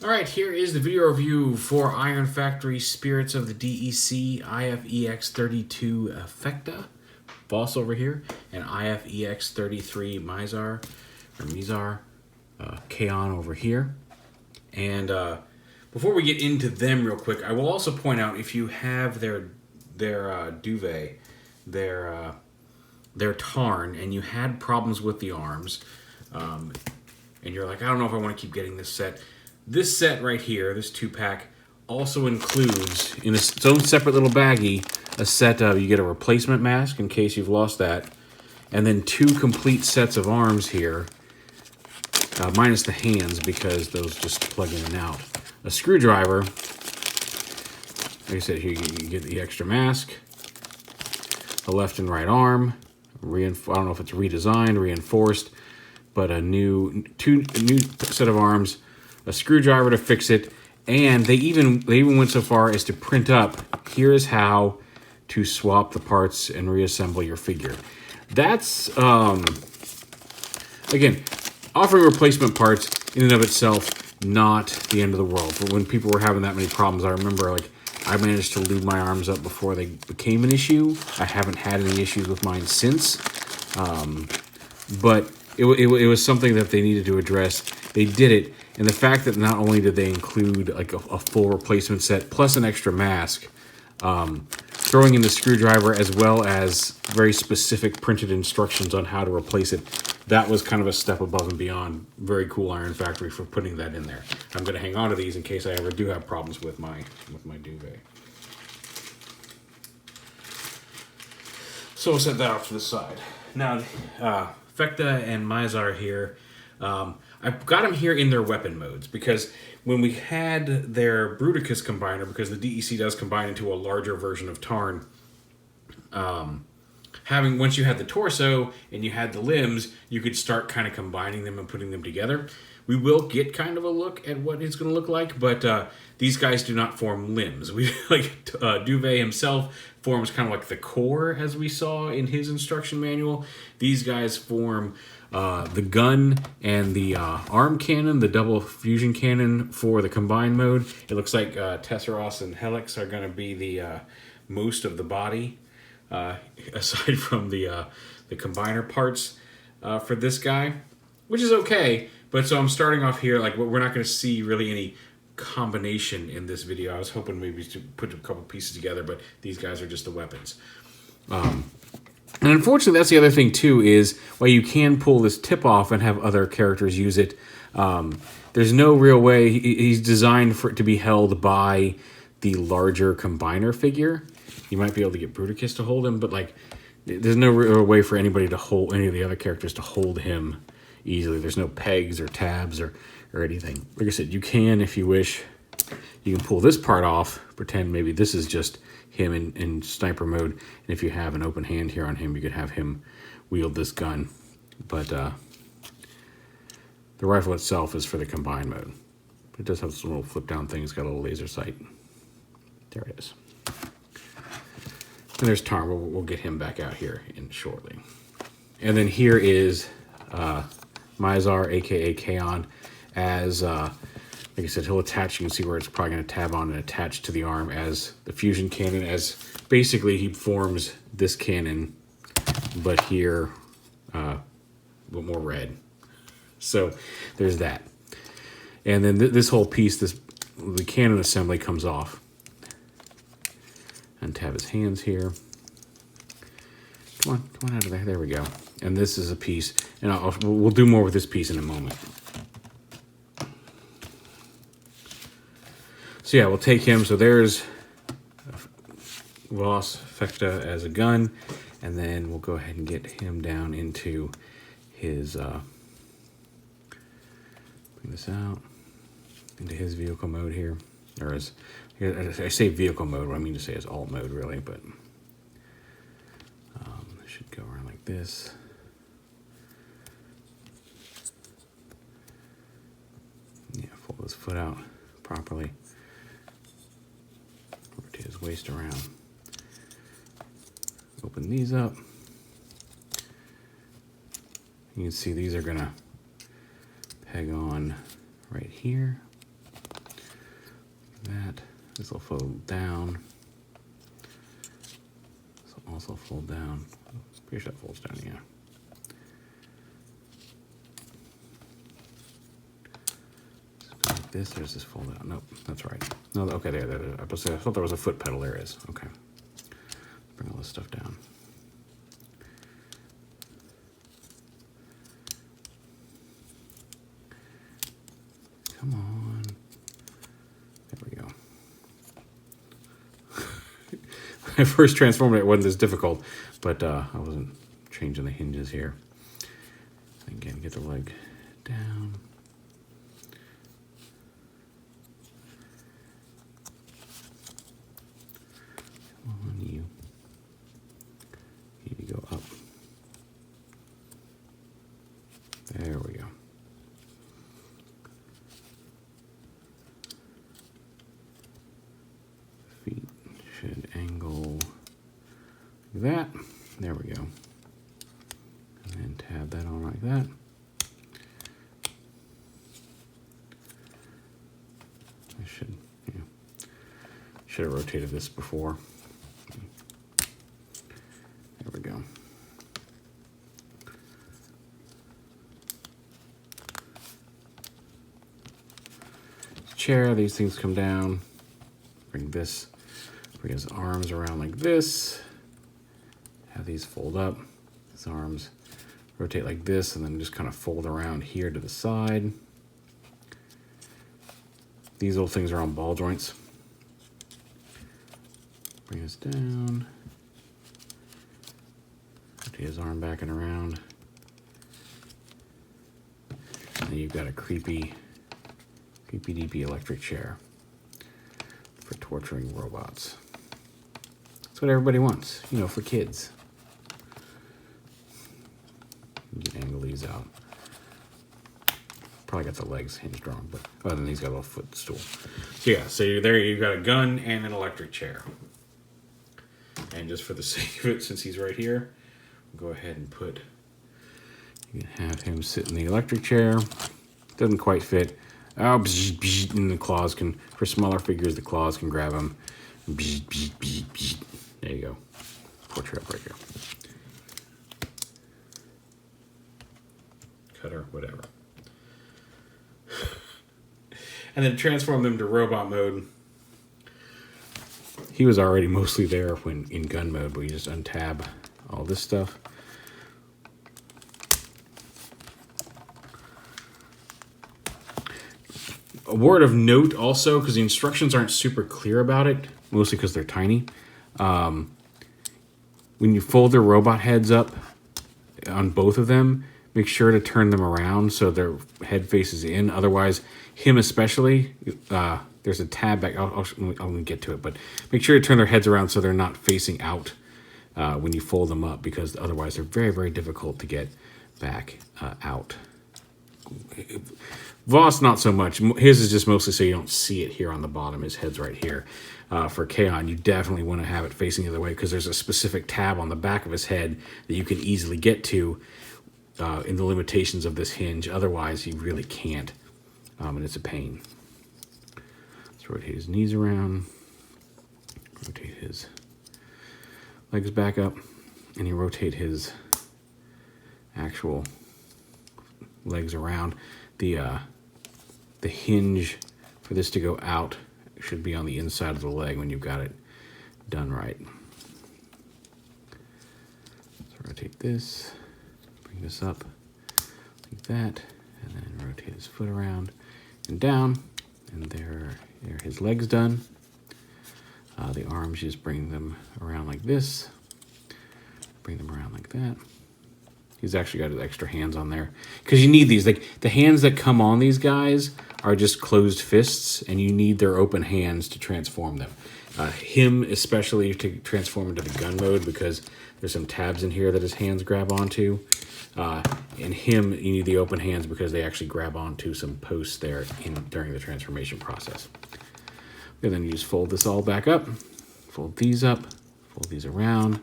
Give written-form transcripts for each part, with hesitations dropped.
Alright, here is the video review for Iron Factory Spirits of the D.E.C. IF-EX32 PHECDA, boss over here, and IF-EX33 MIZAR, Kaon over here. And before we get into them real quick, I will also point out if you have their duvet, their tarn, and you had problems with the arms, and you're like, I don't know if I want to keep getting this set. This set right here, this 2-pack, also includes, in its own separate little baggie, a set of, you get a replacement mask in case you've lost that, and then 2 complete sets of arms here, minus the hands because those just plug in and out. A screwdriver, like I said, here you get the extra mask, a left and right arm, I don't know if it's redesigned, reinforced, but a new set of arms, a screwdriver to fix it, and they even went so far as to print up, here is how to swap the parts and reassemble your figure. That's, again, offering replacement parts in and of itself, not the end of the world. But when people were having that many problems, I remember, like, I managed to lube my arms up before they became an issue. I haven't had any issues with mine since, but it was something that they needed to address. They did it. And the fact that not only did they include like a full replacement set plus an extra mask, throwing in the screwdriver as well as very specific printed instructions on how to replace it, that was kind of a step above and beyond. Very cool Iron Factory for putting that in there. I'm going to hang on to these in case I ever do have problems with my duvet. So we'll set that off to the side. Now, PHECDA and MIZAR here. I've got them here in their weapon modes because when we had their Bruticus combiner, because the D.E.C. does combine into a larger version of Tarn, once you had the torso and you had the limbs, you could start kind of combining them and putting them together. We will get kind of a look at what it's going to look like, but these guys do not form limbs. Duvet himself forms kind of like the core, as we saw in his instruction manual. These guys form the gun and the arm cannon, the double fusion cannon for the combined mode. It looks like Tesseros and Helix are going to be the most of the body, aside from the combiner parts for this guy, which is okay. But so I'm starting off here, like we're not going to see really any combination in this video. I was hoping maybe to put a couple pieces together, but these guys are just the weapons. And unfortunately, that's the other thing too, is while you can pull this tip off and have other characters use it, there's no real way. He's designed for it to be held by the larger combiner figure. You might be able to get Bruticus to hold him, but like, there's no real way for anybody to hold any of the other characters to hold him easily. There's no pegs or tabs or anything. Like I said, you can, if you wish, you can pull this part off, pretend maybe this is just him in sniper mode, and if you have an open hand here on him, you could have him wield this gun. But the rifle itself is for the combined mode. But it does have some little flip down thing. It's got a little laser sight. There it is. And there's Tarn. We'll get him back out here in shortly. And then here is MIZAR, aka Kaon, as like I said, he'll attach. You can see where it's probably going to tab on and attach to the arm as the fusion cannon, as basically he forms this cannon, but here, but more red. So there's that. And then this whole piece, the cannon assembly comes off. Untab his hands here. Come on out of there. There we go. And this is a piece, and we'll do more with this piece in a moment. So yeah, we'll take him. So there's Voss PHECDA as a gun, and then we'll go ahead and get him down into his, bring this out, into his vehicle mode here. Or as, I say vehicle mode, what I mean to say is alt mode really, but it should go around like this. Yeah, fold his foot out properly. Rotate his waist around. Open these up. You can see these are gonna peg on right here. that. This will fold down. This will also fold down. Pretty sure that folds down, yeah. Like this, or does this fold out? Nope, that's right. No, okay, there. I thought there was a foot pedal. There it is. Okay. Bring all this stuff down. Come on. There we go. When I first transformed it, it wasn't this difficult, but I wasn't changing the hinges here. Again, get the leg down. Come on, you. Need to go up. There we go. Feet should angle like that. There we go. And then tab that on like that. I should have rotated this before. There we go. Chair, these things come down. Bring his arms around like this. Have these fold up. His arms rotate like this, and then just kind of fold around here to the side. These little things are on ball joints. Bring this down. Rotate his arm back and around. And then you've got a creepy deepy electric chair for torturing robots. That's what everybody wants, you know, for kids. You can angle these out. Probably got the legs hinged wrong, but other than he's got a little footstool. So yeah, so you're there, you've got a gun and an electric chair. And just for the sake of it, since he's right here, we'll go ahead and you can have him sit in the electric chair. Doesn't quite fit. Oh, bzz, bzz, and the claws can, for smaller figures, the claws can grab them. Bzz, bzz, bzz, bzz. There you go. Portrait up right here. Cutter, whatever. And then transform them to robot mode. He was already mostly there when in gun mode, but you just untab all this stuff. A word of note also, because the instructions aren't super clear about it, mostly because they're tiny. When you fold their robot heads up on both of them, make sure to turn them around so their head faces in. Otherwise, him especially, there's a tab back. I'll get to it, but make sure to turn their heads around so they're not facing out when you fold them up, because otherwise they're very, very difficult to get back out. Voss, not so much. His is just mostly so you don't see it here on the bottom. His head's right here. For Kaon, you definitely want to have it facing the other way, because there's a specific tab on the back of his head that you can easily get to in the limitations of this hinge. Otherwise, you really can't, and it's a pain. Let's rotate his knees around, rotate his legs back up, and you rotate his actual legs around. The hinge for this to go out should be on the inside of the leg when you've got it done right. So rotate this, bring this up like that, and then rotate his foot around and down, and there are his legs done. The arms, just bring them around like this, bring them around like that. He's actually got his extra hands on there, because you need these. Like, the hands that come on these guys are just closed fists, and you need their open hands to transform them. Him especially to transform into the gun mode, because there's some tabs in here that his hands grab onto. And him, you need the open hands because they actually grab onto some posts there during the transformation process. And then you just fold this all back up, fold these up, fold these around,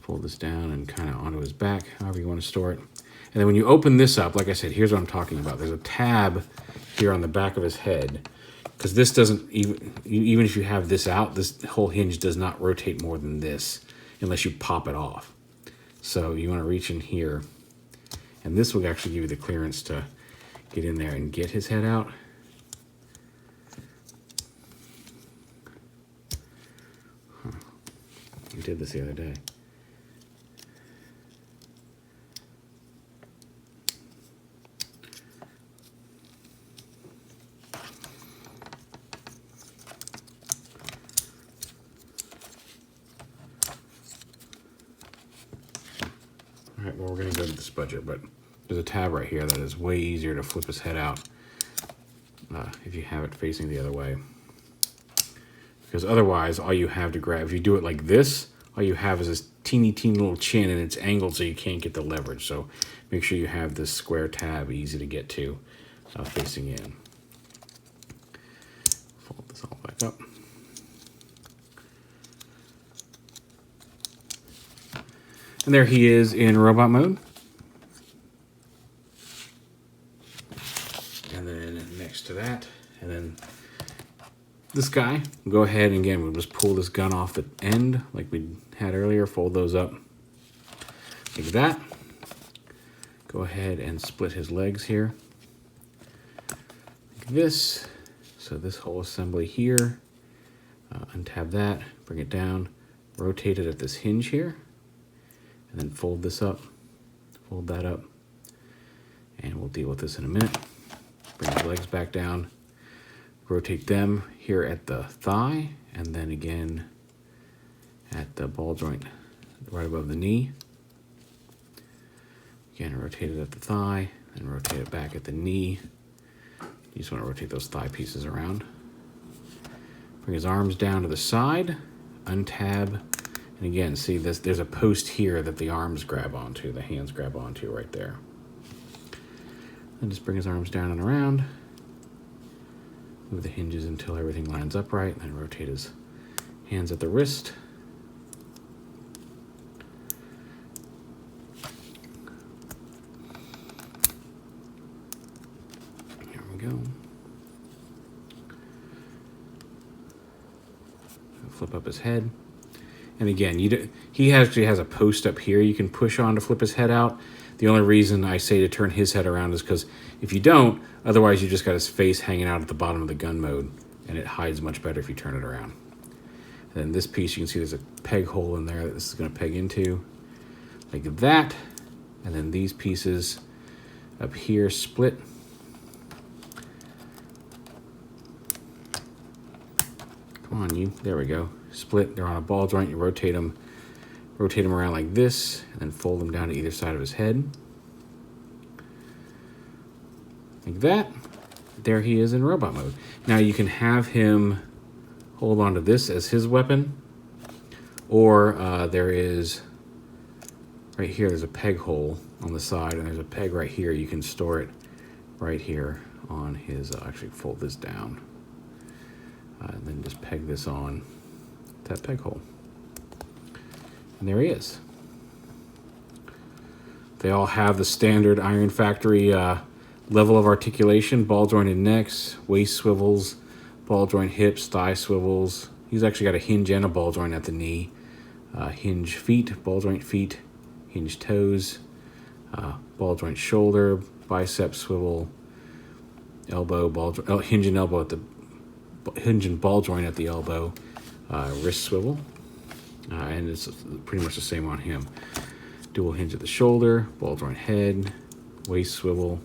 fold this down and kind of onto his back, however you want to store it. And then when you open this up, like I said, here's what I'm talking about. There's a tab here on the back of his head because this doesn't, even if you have this out, this whole hinge does not rotate more than this unless you pop it off. So you want to reach in here, and this will actually give you the clearance to get in there and get his head out. We did this the other day. All right, well, we're going to go to this budget, but there's a tab right here that is way easier to flip his head out if you have it facing the other way. Because otherwise, all you have to grab, if you do it like this, all you have is this teeny little chin, and it's angled so you can't get the leverage. So make sure you have this square tab easy to get to facing in. Fold this all back up. And there he is in robot mode. And then next to that, and then this guy, go ahead and again, we'll just pull this gun off the end like we had earlier, fold those up like that. Go ahead and split his legs here like this. So this whole assembly here, untab that, bring it down, rotate it at this hinge here, and then fold this up, fold that up, and we'll deal with this in a minute. Bring the legs back down, rotate them here at the thigh, and then again at the ball joint right above the knee. Again, rotate it at the thigh, and rotate it back at the knee. You just want to rotate those thigh pieces around. Bring his arms down to the side, untab, and again, see this, there's a post here that the arms grab onto, the hands grab onto right there. And just bring his arms down and around. Move the hinges until everything lines up right, and then rotate his hands at the wrist. There we go. Flip up his head. And again, he actually has a post up here you can push on to flip his head out. The only reason I say to turn his head around is because if you don't, otherwise you just got his face hanging out at the bottom of the gun mode, and it hides much better if you turn it around. And then this piece, you can see there's a peg hole in there that this is going to peg into, like that. And then these pieces up here split. Come on, you. There we go. Split. They're on a ball joint. You rotate them around like this, and then fold them down to either side of his head. Like that. There he is in robot mode. Now you can have him hold on to this as his weapon, or there is, right here, there's a peg hole on the side, and there's a peg right here. You can store it right here on his, actually fold this down, and then just peg this on that peg hole. And there he is. They all have the standard Iron Factory level of articulation: ball jointed necks, waist swivels, ball joint hips, thigh swivels. He's actually got a hinge and a ball joint at the knee. Hinge feet, ball joint feet, hinge toes, ball joint shoulder, bicep swivel, elbow, hinge and elbow at the hinge and ball joint at the elbow, wrist swivel, and it's pretty much the same on him. Dual hinge at the shoulder, ball joint head, waist swivel,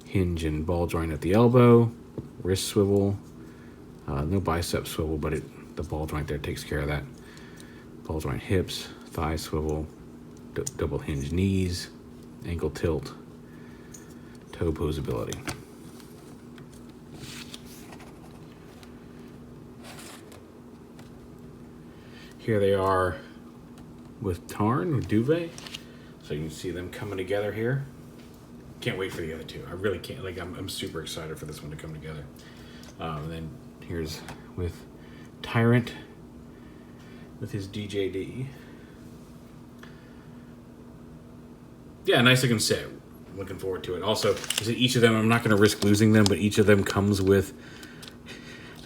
hinge and ball joint at the elbow, wrist swivel, no bicep swivel, but the ball joint there takes care of that. Ball joint hips, thigh swivel, double hinge knees, ankle tilt, toe posability. Here they are with Tarn, with Duvet. So you can see them coming together here. Can't wait for the other two. I really can't. Like, I'm super excited for this one to come together. And then here's with Tyrant with his D.j.d. Yeah, nice looking set. Looking forward to it. Also, each of them, I'm not going to risk losing them, but each of them comes with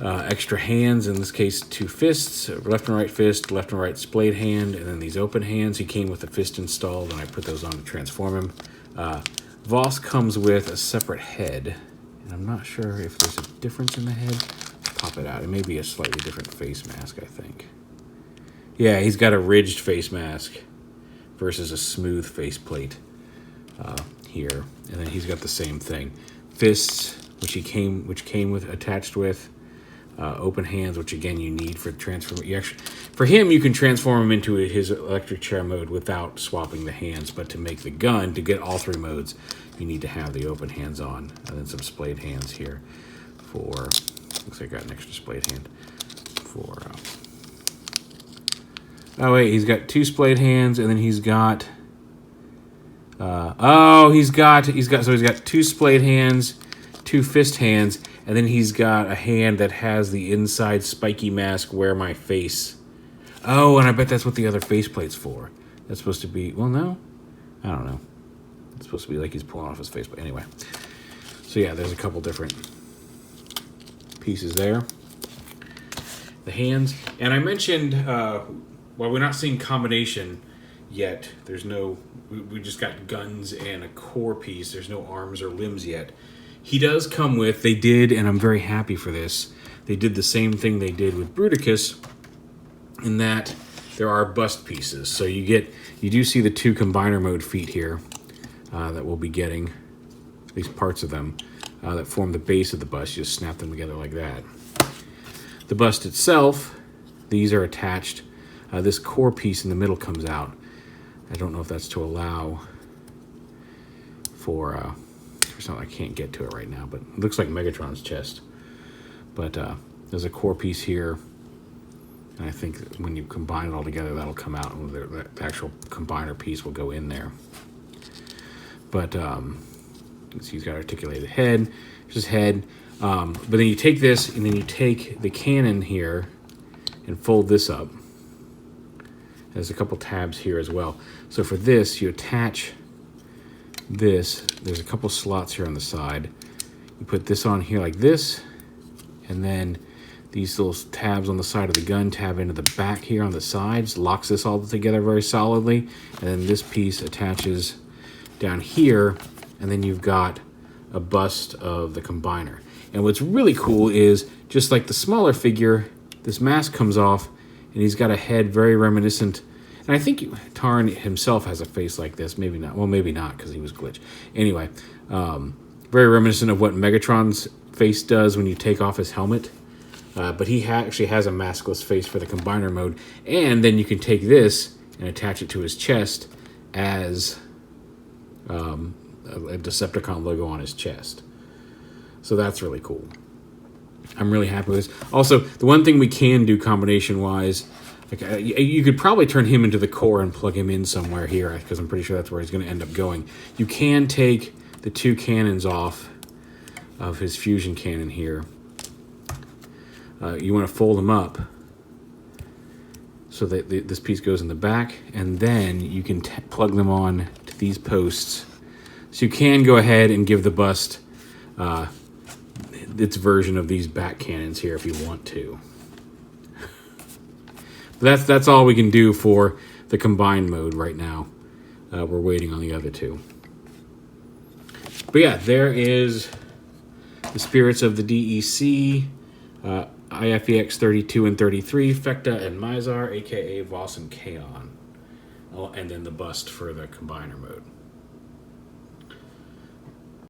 extra hands, in this case 2 fists, left and right fist, left and right splayed hand, and then these open hands. He came with a fist installed, and I put those on to transform him. Voss comes with a separate head, and I'm not sure if there's a difference in the head. Pop it out. It may be a slightly different face mask, I think. Yeah, he's got a ridged face mask versus a smooth faceplate here, and then he's got the same thing. Fists, which came with attached with. Open hands, which again you need for transform. For him, you can transform him into his electric chair mode without swapping the hands. But to make the gun, to get all 3 modes, you need to have the open hands on, and then some splayed hands here. For looks like I got an extra splayed hand. For oh wait, he's got 2 splayed hands, and then he's got. He's got 2 splayed hands, 2 fist hands. And then he's got a hand that has the inside spiky mask where my face. Oh, and I bet that's what the other faceplate's for. That's supposed to be, well, no. I don't know. It's supposed to be like he's pulling off his face. But anyway. So yeah, there's a couple different pieces there. The hands. And I mentioned, while we're not seeing combination yet, there's no, we just got guns and a core piece. There's no arms or limbs yet. He does come with, they did, and I'm very happy for this, they did the same thing they did with Bruticus, in that there are bust pieces. So you do see the 2 combiner mode feet here that we'll be getting, at least parts of them, that form the base of the bust. You just snap them together like that. The bust itself, these are attached. This core piece in the middle comes out. I don't know if that's to allow for something. I can't get to it right now, but it looks like Megatron's chest. But there's a core piece here, and I think when you combine it all together, that'll come out, and the actual combiner piece will go in there. But you can see he's got articulated head. There's his head. But then you take this, and then you take the cannon here and fold this up. There's a couple tabs here as well. So for this, you attach this. There's a couple slots here on the side. You put this on here like this, and then these little tabs on the side of the gun tab into the back here on the sides, locks this all together very solidly, and then this piece attaches down here, and then you've got a bust of the combiner. And what's really cool is, just like the smaller figure, this mask comes off, and he's got a head very reminiscent. And I think Tarn himself has a face like this. Maybe not. Well, maybe not, because he was glitched. Anyway, very reminiscent of what Megatron's face does when you take off his helmet. But he actually has a maskless face for the combiner mode. And then you can take this and attach it to his chest as a Decepticon logo on his chest. So that's really cool. I'm really happy with this. Also, the one thing we can do combination-wise, like, you could probably turn him into the core and plug him in somewhere here, because I'm pretty sure that's where he's going to end up going. You can take the 2 cannons off of his fusion cannon here. You want to fold them up so that this piece goes in the back, and then you can plug them on to these posts. So you can go ahead and give the bust its version of these back cannons here if you want to. But that's all we can do for the combined mode right now. We're waiting on the other 2. But yeah, there is the spirits of the D.E.C, IF-EX32 and 33, PHECDA and MIZAR, aka Voss and Kaon. Oh, and then the bust for the combiner mode.